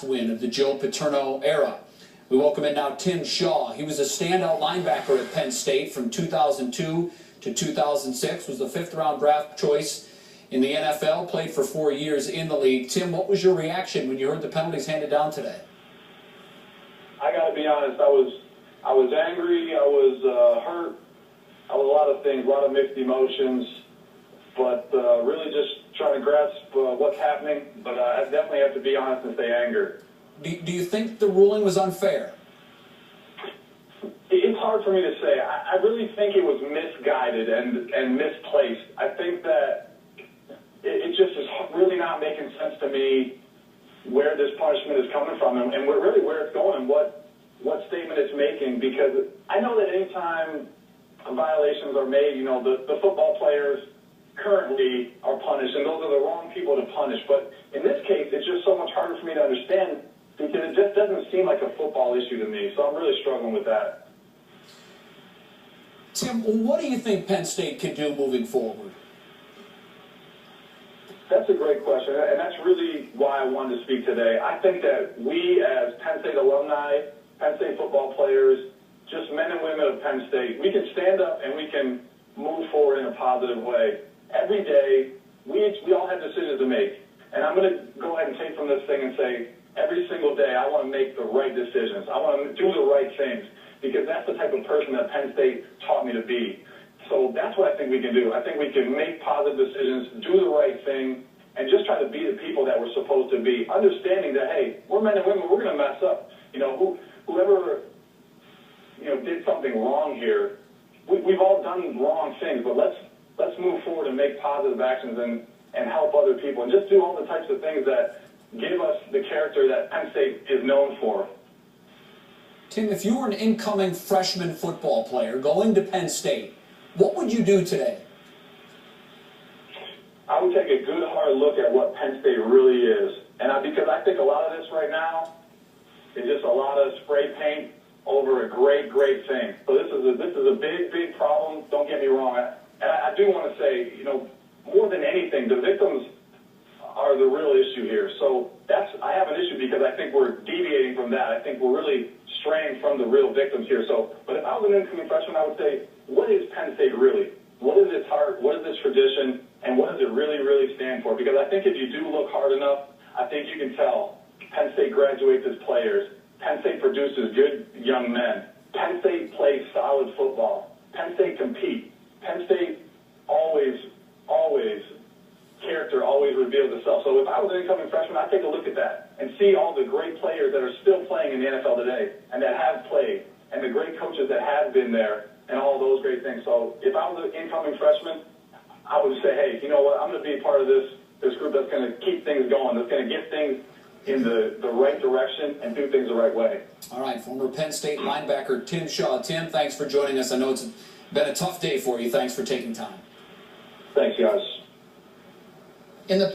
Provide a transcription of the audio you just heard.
win of the Joe Paterno era. We welcome in now Tim Shaw. He was a standout linebacker at Penn State from 2002 to 2006, was the fifth-round draft choice in the NFL, played for 4 years in the league. Tim, what was your reaction when you heard the penalties handed down today? I got to be honest, I was angry, I was hurt, I was a lot of things, a lot of mixed emotions, but really just trying to grasp what's happening. But I definitely have to be honest and say anger. Do you think the ruling was unfair? It's hard for me to say. I really think it was misguided and misplaced. I think that it just is really not making sense to me where this punishment is coming from and really where it's going and what statement it's making, because I know that anytime violations are made, you know, the football players currently are punished, and those are the wrong people to punish. But in this case, it's just so much harder for me to understand because it just doesn't seem like a football issue to me. So I'm really struggling with that. Tim, what do you think Penn State can do moving forward? That's a great question, and that's really why I wanted to speak today. I think that we, as Penn State alumni, Penn State football players, just men and women of Penn State, we can stand up and we can move forward in a positive way. Every day, we all have decisions to make, and I'm going to go ahead and take from this thing and say, every single day, I want to make the right decisions. I want to do the right things, because that's the type of person that Penn State taught me to be. So that's what I think we can do. I think we can make positive decisions, do the right thing, and just try to be the people that we're supposed to be, understanding that, hey, we're men and women, we're going to mess up. You know, whoever, you know, did something wrong here, we've all done wrong things, but let's move forward and make positive actions and help other people and just do all the types of things that give us the character that Penn State is known for. Tim, if you were an incoming freshman football player going to Penn State, what would you do today? I would take a good hard look at what Penn State really is. And because I think a lot of this right now is just a lot of spray paint over a great thing. So this is a big problem. Don't get me wrong. And I do want to say, you know, more than anything, the victims are the real issue here. So I have an issue because I think we're deviating from that. I think we're really straying from the real victims here. So, but if I was an incoming freshman, I would say, what is Penn State really? What is its heart? What is its tradition? And what does it really stand for? Because I think if you do look hard enough, I think you can tell Penn State graduates as players. Penn State produces good young men. Penn State plays solid football. Penn State compete. Penn State always character always reveals itself. So if I was an incoming freshman, I'd take a look at that and see all the great players that are still playing in the NFL today and that have played, and the great coaches that have been there, and all those great things. So if I was an incoming freshman, I would say, hey, you know what, I'm going to be a part of this group that's going to keep things going, that's going to get things in the right direction and do things the right way. All right, former Penn State linebacker Tim Shaw. Tim, thanks for joining us. I know it's been a tough day for you. Thanks for taking time. Thanks, guys. In the